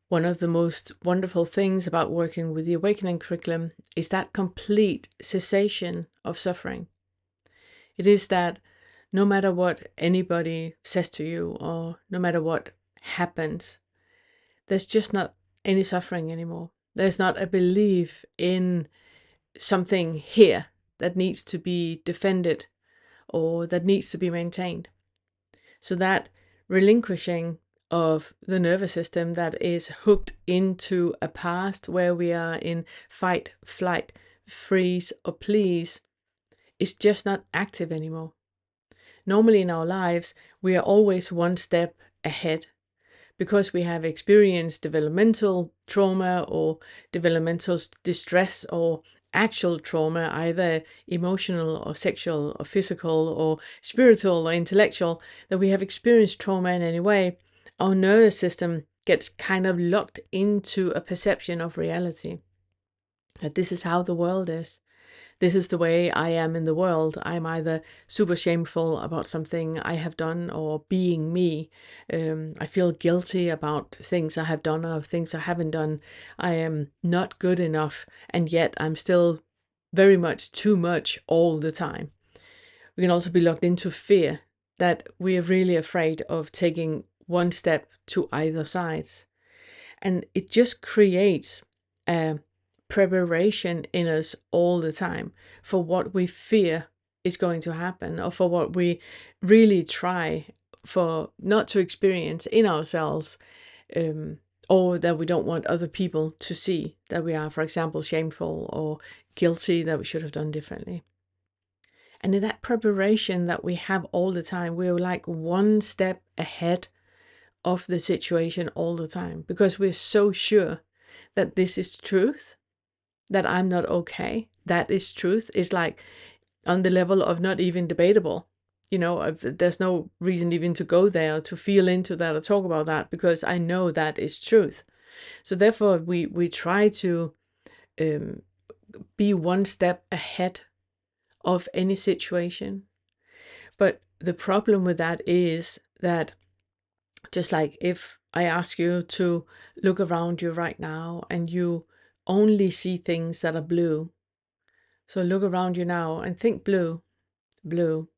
One of the most wonderful things about working with the Awakening curriculum is that complete cessation of suffering. It is that no matter what anybody says to you, or no matter what happens, there's just not any suffering anymore. There's not a belief in something here that needs to be defended or that needs to be maintained. So that relinquishing of the nervous system that is hooked into a past where we are in fight, flight, freeze, or please is just not active anymore. Normally in our lives, we are always one step ahead because we have experienced developmental trauma or developmental distress or actual trauma, either emotional or sexual or physical or spiritual or intellectual, that we have experienced trauma in any way, our nervous system gets kind of locked into a perception of reality. That this is how the world is. This is the way I am in the world. I'm either super shameful about something I have done or being me. I feel guilty about things I have done or things I haven't done. I am not good enough, and yet I'm still very much too much all the time. We can also be locked into fear, that we are really afraid of taking one step to either side. And it just creates a preparation in us all the time for what we fear is going to happen, or for what we really try for not to experience in ourselves, or that we don't want other people to see that we are, for example, shameful or guilty that we should have done differently. And in that preparation that we have all the time, we're like one step ahead of the situation all the time because we're so sure that this is truth, that I'm not okay. That is truth. It's like on the level of not even debatable. There's no reason even to go there, to feel into that or talk about that, because I know that is truth. So therefore, we try to um, be one step ahead of any situation. But the problem with that is that, just like if I ask you to look around you right now and you only see things that are blue. So look around you now and think blue, blue.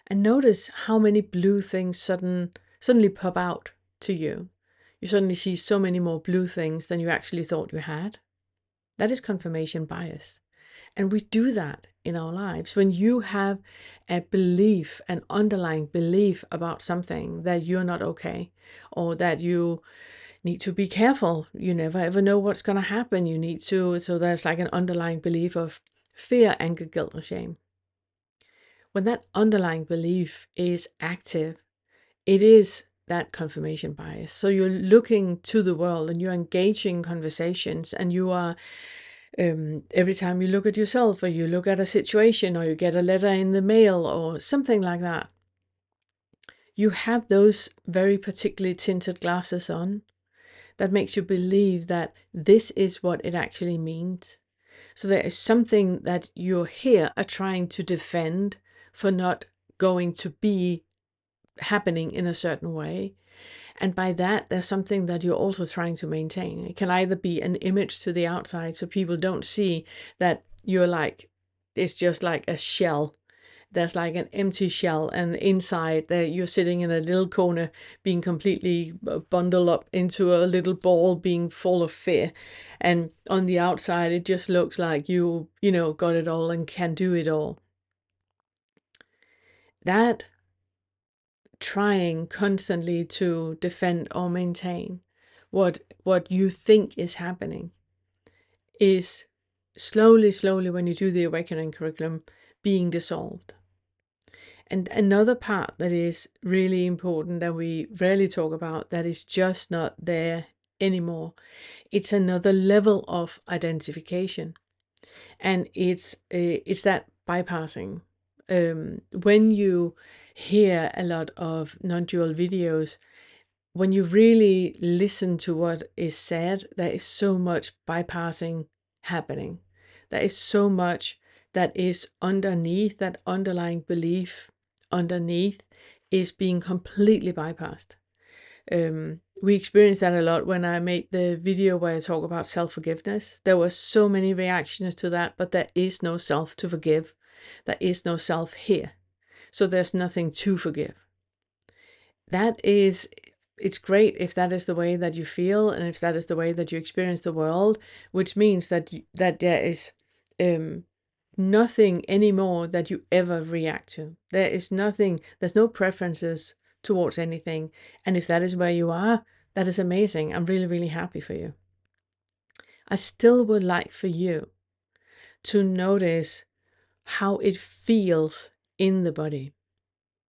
And notice how many blue things suddenly pop out to you. You suddenly see so many more blue things than you actually thought you had. That is confirmation bias. And we do that in our lives. When you have a belief, an underlying belief about something, that you're not okay, or that you need to be careful, you never ever know what's going to happen. So there's like an underlying belief of fear, anger, guilt, or shame. When that underlying belief is active, it is that confirmation bias. So you're looking to the world and you're engaging conversations, and you are every time you look at yourself, or you look at a situation, or you get a letter in the mail or something like that, you have those very particularly tinted glasses on that makes you believe that this is what it actually means. So there is something that you here are trying to defend for not going to be happening in a certain way. And by that, there's something that you're also trying to maintain. It can either be an image to the outside so people don't see that you're like, it's just like a shell. There's like an empty shell, and inside there you're sitting in a little corner being completely bundled up into a little ball, being full of fear. And on the outside, it just looks like you got it all and can do it all. That trying constantly to defend or maintain what you think is happening is slowly, when you do the awakening curriculum, being dissolved. And another part that is really important that we rarely talk about, that is just not there anymore, it's another level of identification, and it's that bypassing. When you hear a lot of non-dual videos, when you really listen to what is said, there is so much bypassing happening. There is so much that is underneath, that underlying belief underneath is being completely bypassed. We experienced that a lot when I made the video where I talk about self-forgiveness. There were so many reactions to that, but there is no self to forgive. There is no self here. So there's nothing to forgive. It's great if that is the way that you feel and if that is the way that you experience the world, which means that that there is nothing anymore that you ever react to. There is nothing, there's no preferences towards anything. And if that is where you are, that is amazing. I'm really, really happy for you. I still would like for you to notice how it feels in the body.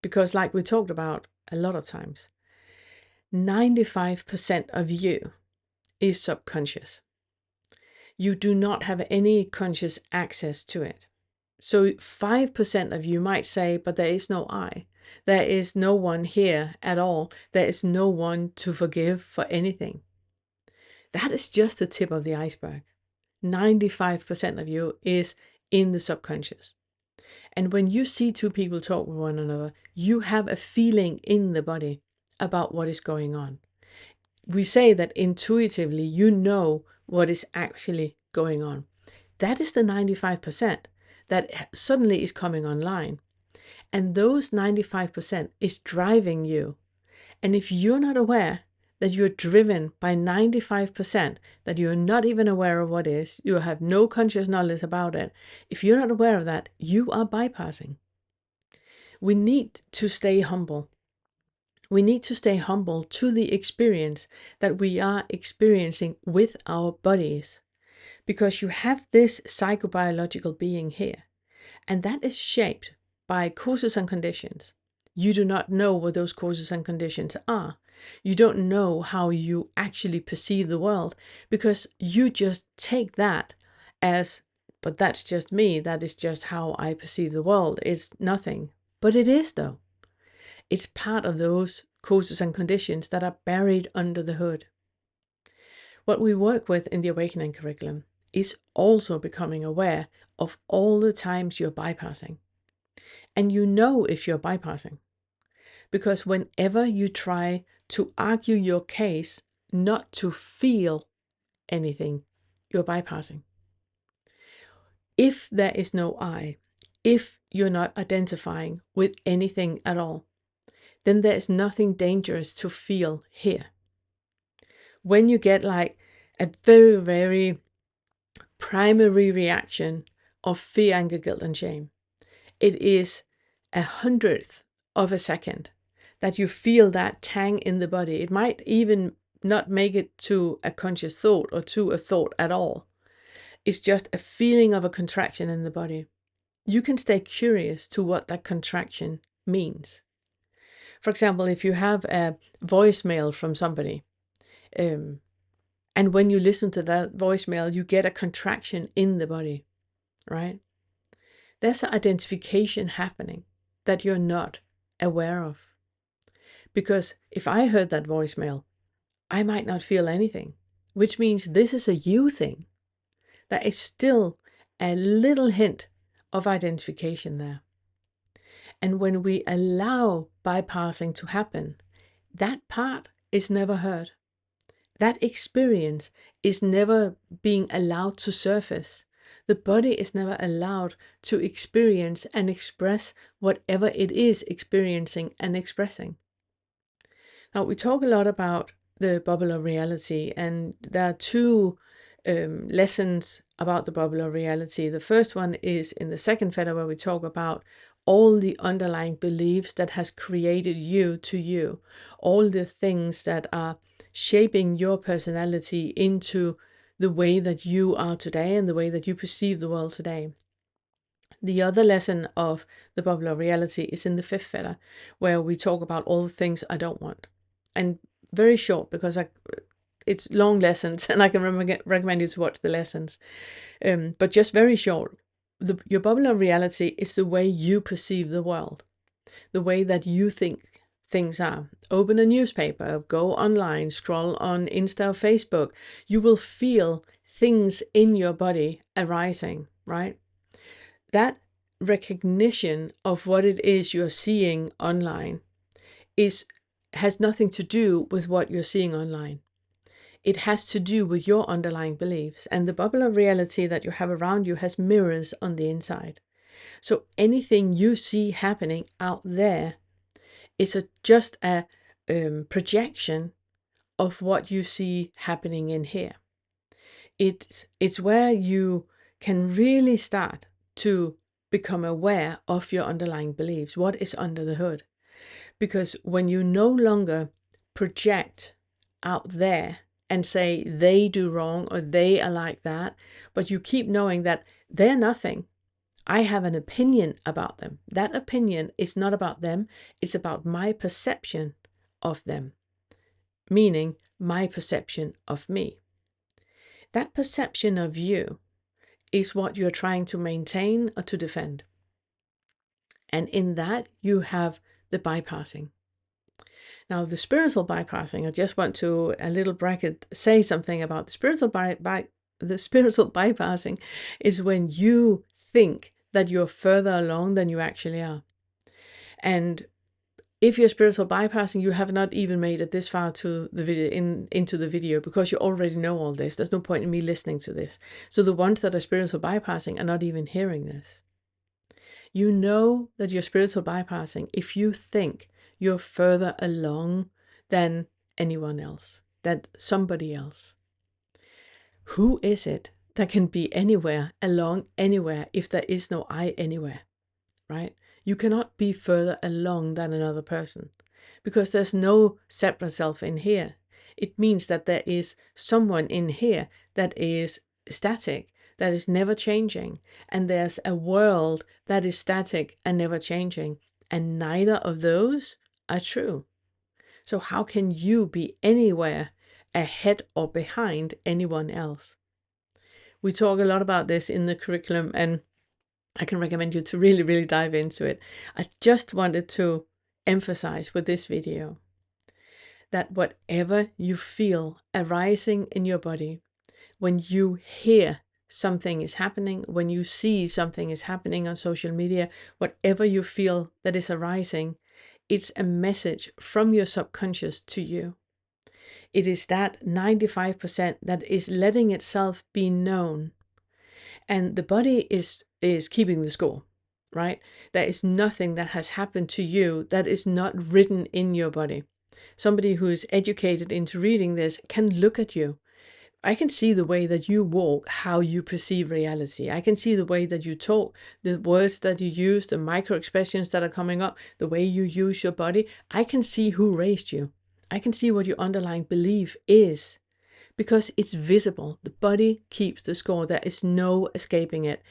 Because, like we talked about a lot of times, 95% of you is subconscious. You do not have any conscious access to it. So 5% of you might say, but there is no I. There is no one here at all. There is no one to forgive for anything. That is just the tip of the iceberg. 95% of you is in the subconscious. And when you see two people talk with one another, you have a feeling in the body about what is going on. We say that intuitively you know what is actually going on. That is the 95% that suddenly is coming online. And those 95% is driving you. And if you're not aware that you're driven by 95%, that you're not even aware of what is, you have no conscious knowledge about it, if you're not aware of that, you are bypassing. We need to stay humble. We need to stay humble to the experience that we are experiencing with our bodies, because you have this psychobiological being here, and that is shaped by causes and conditions. You do not know what those causes and conditions are. You don't know how you actually perceive the world, because you just take that as, but that's just me, that is just how I perceive the world. It's nothing. But it is, though. It's part of those causes and conditions that are buried under the hood. What we work with in the awakening curriculum is also becoming aware of all the times you're bypassing. And you know if you're bypassing, because whenever you try to argue your case not to feel anything, you're bypassing. If there is no I, if you're not identifying with anything at all, then there is nothing dangerous to feel here. When you get like a very, very primary reaction of fear, anger, guilt, and shame, it is 1/100th of a second that you feel that tang in the body. It might even not make it to a conscious thought or to a thought at all. It's just a feeling of a contraction in the body. You can stay curious to what that contraction means. For example, if you have a voicemail from somebody, and when you listen to that voicemail, you get a contraction in the body, right? There's an identification happening that you're not aware of. Because if I heard that voicemail, I might not feel anything, which means this is a you thing. There is still a little hint of identification there. And when we allow bypassing to happen, that part is never heard. That experience is never being allowed to surface. The body is never allowed to experience and express whatever it is experiencing and expressing. Now, we talk a lot about the bubble of reality, and there are two lessons about the bubble of reality. The first one is in the second feather, where we talk about all the underlying beliefs that has created you to you, all the things that are shaping your personality into the way that you are today and the way that you perceive the world today. The other lesson of the bubble of reality is in the fifth feather, where we talk about all the things I don't want. And very short, because it's long lessons and I can recommend you to watch the lessons. But just very short, your bubble of reality is the way you perceive the world, the way that you think things are. Open a newspaper, go online, scroll on Insta or Facebook. You will feel things in your body arising, right? That recognition of what it is you're seeing online is has nothing to do with what you're seeing online. It has to do with your underlying beliefs, and the bubble of reality that you have around you has mirrors on the inside. So anything you see happening out there is just a projection of what you see happening in here. It's where you can really start to become aware of your underlying beliefs, what is under the hood. Because when you no longer project out there and say they do wrong or they are like that, but you keep knowing that they're nothing. I have an opinion about them. That opinion is not about them. It's about my perception of them, meaning my perception of me. That perception of you is what you're trying to maintain or to defend. And in that, you have the bypassing. Now, the spiritual bypassing, I just want to, a little bracket, say something about the spiritual the spiritual bypassing is when you think that you're further along than you actually are. And if you're spiritual bypassing, you have not even made it this far to the video into the video, because you already know all this. There's no point in me listening to this. So the ones that are spiritual bypassing are not even hearing this. You know that you're spiritual bypassing if you think you're further along than anyone else, than somebody else. Who is it that can be anywhere, along anywhere, if there is no I anywhere, right? You cannot be further along than another person, because there's no separate self in here. It means that there is someone in here that is static, that is never changing, and there's a world that is static and never changing, and neither of those are true. So how can you be anywhere ahead or behind anyone else? We talk a lot about this in the curriculum, and I can recommend you to really, really dive into it. I just wanted to emphasize with this video that whatever you feel arising in your body, when you hear something is happening, when you see something is happening on social media, whatever you feel that is arising, it's a message from your subconscious to you. It is that 95% that is letting itself be known. And the body is keeping the score, right? There is nothing that has happened to you that is not written in your body. Somebody who is educated into reading this can look at you. I can see the way that you walk, how you perceive reality. I can see the way that you talk, the words that you use, the micro expressions that are coming up, the way you use your body. I can see who raised you. I can see what your underlying belief is, because it's visible. The body keeps the score. There is no escaping it.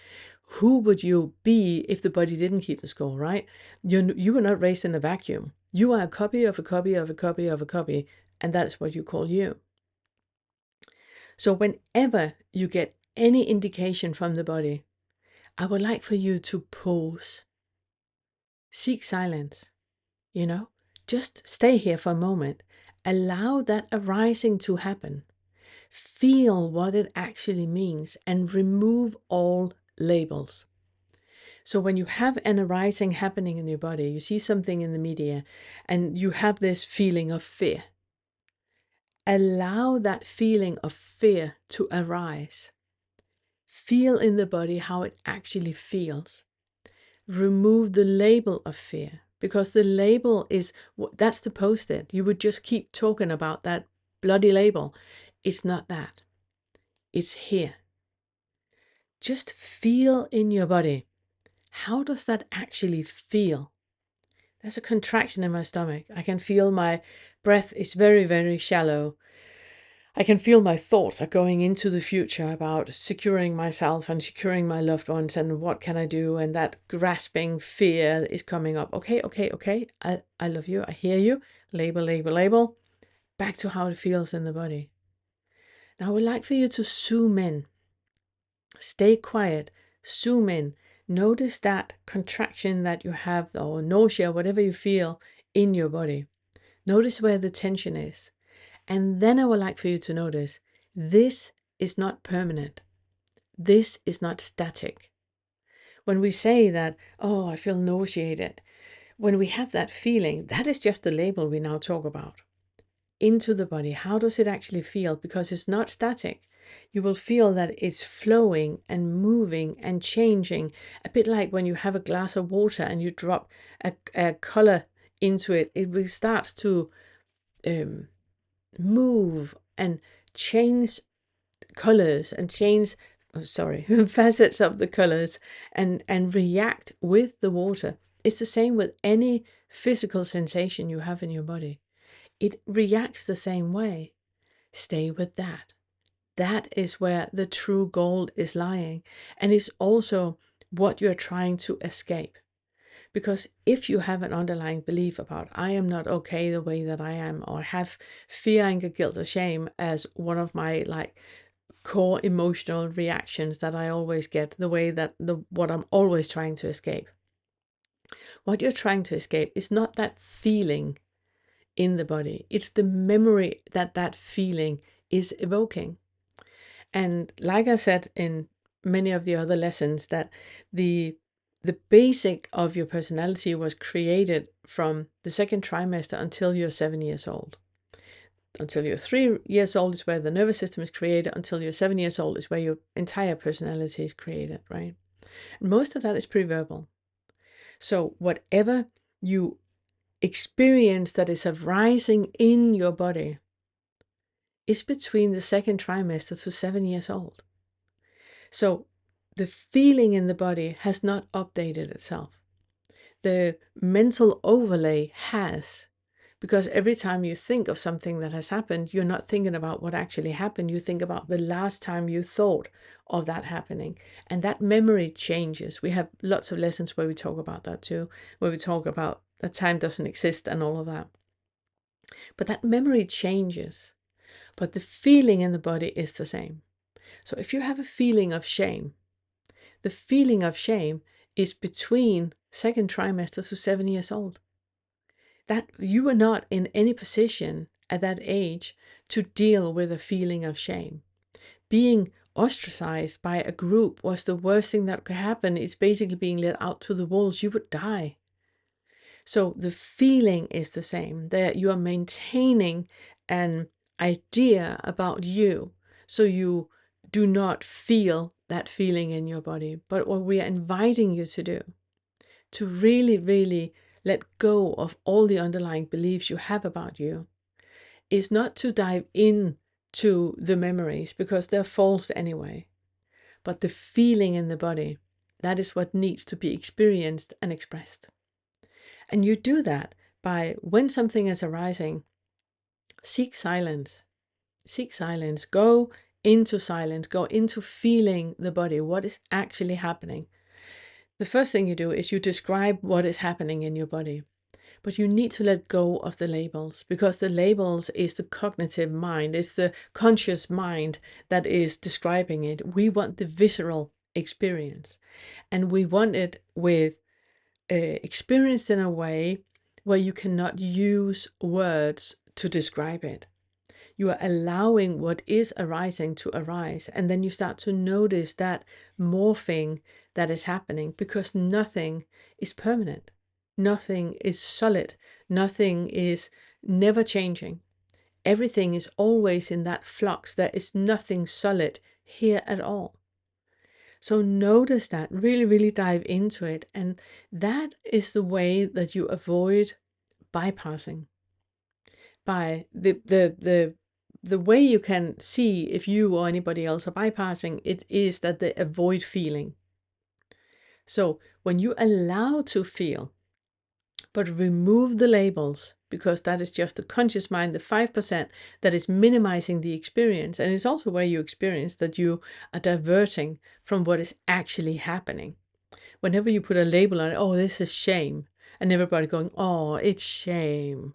Who would you be if the body didn't keep the score, right? You were not raised in a vacuum. You are a copy of a copy of a copy of a copy, and that's what you call you. So whenever you get any indication from the body, I would like for you to pause. Seek silence, just stay here for a moment. Allow that arising to happen. Feel what it actually means and remove all labels. So when you have an arising happening in your body, you see something in the media and you have this feeling of fear. Allow that feeling of fear to arise. Feel in the body how it actually feels. Remove the label of fear, because the label that's the post-it. You would just keep talking about that bloody label. It's not that. It's here. Just feel in your body. How does that actually feel? There's a contraction in my stomach. I can feel my breath is very, very shallow. I can feel my thoughts are going into the future about securing myself and securing my loved ones and what can I do, and that grasping fear is coming up. Okay. I love you. I hear you. Label, label, label. Back to how it feels in the body. Now I would like for you to zoom in. Stay quiet. Zoom in. Notice that contraction that you have, or nausea, whatever you feel in your body. Notice where the tension is. And then I would like for you to notice, this is not permanent. This is not static. When we say that, oh, I feel nauseated, when we have that feeling, that is just the label we now talk about. Into the body, how does it actually feel? Because it's not static. You will feel that it's flowing and moving and changing, a bit like when you have a glass of water and you drop a color into it. It will start to move and change colors and change facets of the colors and react with the water. It's the same with any physical sensation you have in your body. It reacts the same way. Stay with that. That is where the true gold is lying, and it's also what you're trying to escape. Because if you have an underlying belief about I am not okay the way that I am, or have fear, anger, guilt, or shame as one of my core emotional reactions that I always get, the way that what I'm always trying to escape. What you're trying to escape is not that feeling in the body. It's the memory that that feeling is evoking. And like I said in many of the other lessons, that the basic of your personality was created from the second trimester until you're 7 years old. Until you're 3 years old is where the nervous system is created. Until you're 7 years old is where your entire personality is created, right? And most of that is pre-verbal. So whatever you experience that is arising in your body is between the second trimester to 7 years old. So the feeling in the body has not updated itself. The mental overlay has, because every time you think of something that has happened, you're not thinking about what actually happened. You think about the last time you thought of that happening. And that memory changes. We have lots of lessons where we talk about that too, where we talk about that time doesn't exist and all of that. But that memory changes. But the feeling in the body is the same. So if you have a feeling of shame, the feeling of shame is between second trimester to 7 years old. That you were not in any position at that age to deal with a feeling of shame. Being ostracized by a group was the worst thing that could happen. It's basically being let out to the wolves. You would die. So the feeling is the same. That you are maintaining an idea about you, so you do not feel that feeling in your body. But what we are inviting you to do, to really, really let go of all the underlying beliefs you have about you, is not to dive in to the memories, because they're false anyway. But the feeling in the body, that is what needs to be experienced and expressed. And you do that by, when something is arising, seek silence. Seek silence. Go into silence. Go into feeling the body. What is actually happening? The first thing you do is you describe what is happening in your body. But you need to let go of the labels, because the labels is the cognitive mind. It's the conscious mind that is describing it. We want the visceral experience. And we want it with experienced in a way where you cannot use words to describe it. You are allowing what is arising to arise, and then you start to notice that morphing that is happening, because nothing is permanent. Nothing is solid. Nothing is never changing. Everything is always in that flux. There is nothing solid here at all. So notice that, really, really dive into it. And that is the way that you avoid bypassing. By the way you can see if you or anybody else are bypassing it is that they avoid feeling. So when you allow to feel, but remove the labels, because that is just the conscious mind, the 5% that is minimizing the experience. And it's also where you experience that you are diverting from what is actually happening. Whenever you put a label on it, oh, this is shame, and everybody going, oh, it's shame,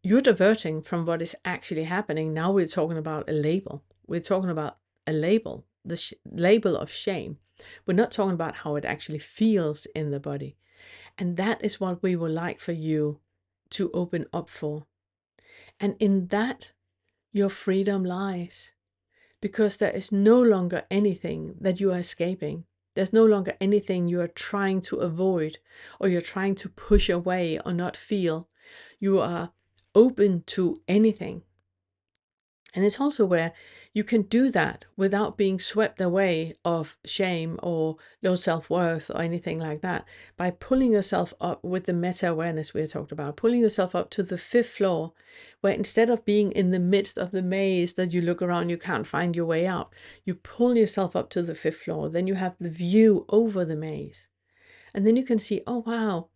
you're diverting from what is actually happening. Now we're talking about a label. We're talking about a label, the label of shame. We're not talking about how it actually feels in the body. And that is what we would like for you to open up for. And in that, your freedom lies, because there is no longer anything that you are escaping. There's no longer anything you are trying to avoid or you're trying to push away or not feel. You are open to anything. And it's also where you can do that without being swept away of shame or low self-worth or anything like that, by pulling yourself up with the meta-awareness we talked about, pulling yourself up to the 5th floor, where instead of being in the midst of the maze that you look around, you can't find your way out, you pull yourself up to the 5th floor. Then you have the view over the maze. And then you can see, oh, wow,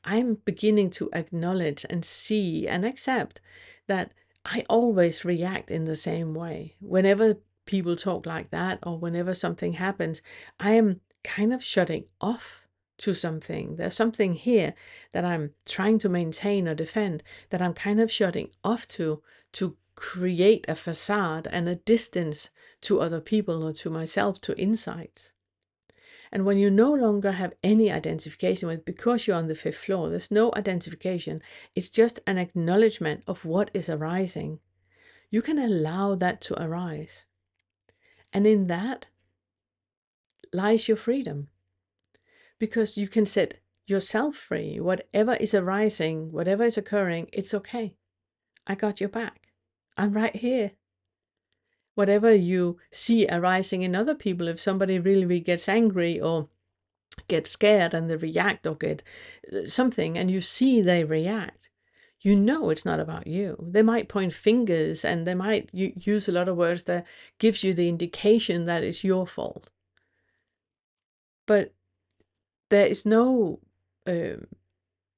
I'm beginning to acknowledge and see and accept that I always react in the same way. Whenever people talk like that or whenever something happens, I am kind of shutting off to something. There's something here that I'm trying to maintain or defend that I'm kind of shutting off to create a facade and a distance to other people or to myself, to insights. And when you no longer have any identification with, because you're on the 5th floor, there's no identification. It's just an acknowledgement of what is arising. You can allow that to arise. And in that lies your freedom. Because you can set yourself free. Whatever is arising, whatever is occurring, it's okay. I got your back. I'm right here. Whatever you see arising in other people, if somebody really gets angry or get scared and they react, or get something and you see they react, you know it's not about you. They might point fingers and they might use a lot of words that gives you the indication that it's your fault. But there is no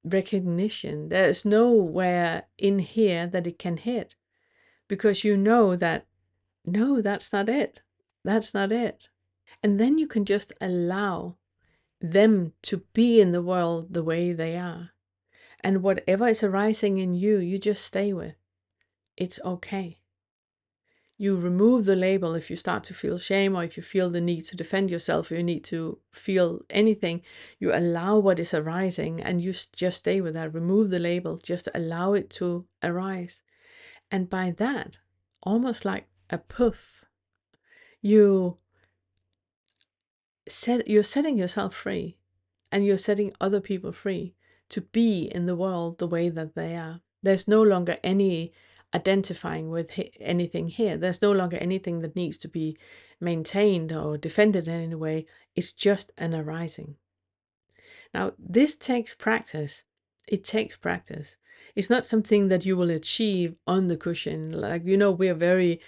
recognition. There's nowhere in here that it can hit, because you know that, no, that's not it. That's not it. And then you can just allow them to be in the world the way they are. And whatever is arising in you, you just stay with. It's okay. You remove the label if you start to feel shame, or if you feel the need to defend yourself, or you need to feel anything. You allow what is arising and you just stay with that. Remove the label, just allow it to arise. And by that, almost like a poof, you're setting yourself free, and you're setting other people free to be in the world the way that they are. There's no longer any identifying with anything here. There's no longer anything that needs to be maintained or defended in any way. It's just an arising. Now, this takes practice. It takes practice. It's not something that you will achieve on the cushion. Like, we are very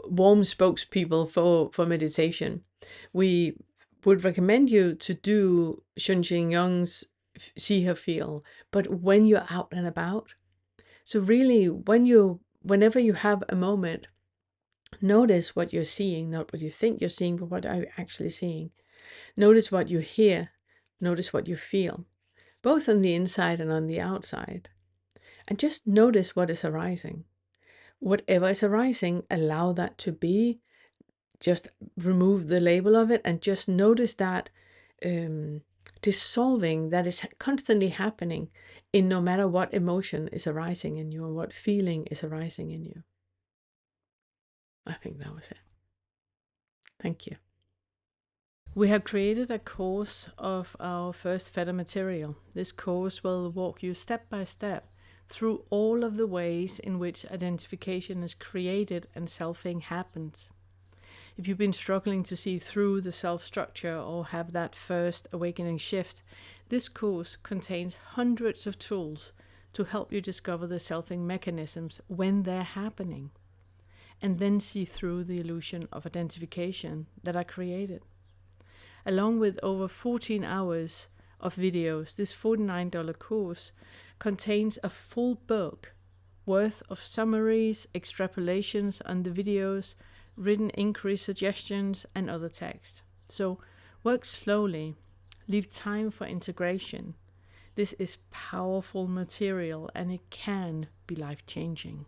warm spokespeople for meditation. We would recommend you to do Shunjing Young's See Her Feel, but when you're out and about. So really, whenever you have a moment, notice what you're seeing, not what you think you're seeing, but what are you actually seeing. Notice what you hear, notice what you feel, both on the inside and on the outside. And just notice what is arising. Whatever is arising, allow that to be. Just remove the label of it and just notice that dissolving that is constantly happening in no matter what emotion is arising in you or what feeling is arising in you. I think that was it. Thank you. We have created a course of our first feather material. This course will walk you step by step through all of the ways in which identification is created and selfing happens. If you've been struggling to see through the self-structure or have that first awakening shift, this course contains hundreds of tools to help you discover the selfing mechanisms when they're happening, and then see through the illusion of identification that are created. Along with over 14 hours of videos, this $49 course contains a full book worth of summaries, extrapolations on the videos, written inquiry suggestions, and other text. So work slowly, leave time for integration. This is powerful material and it can be life-changing.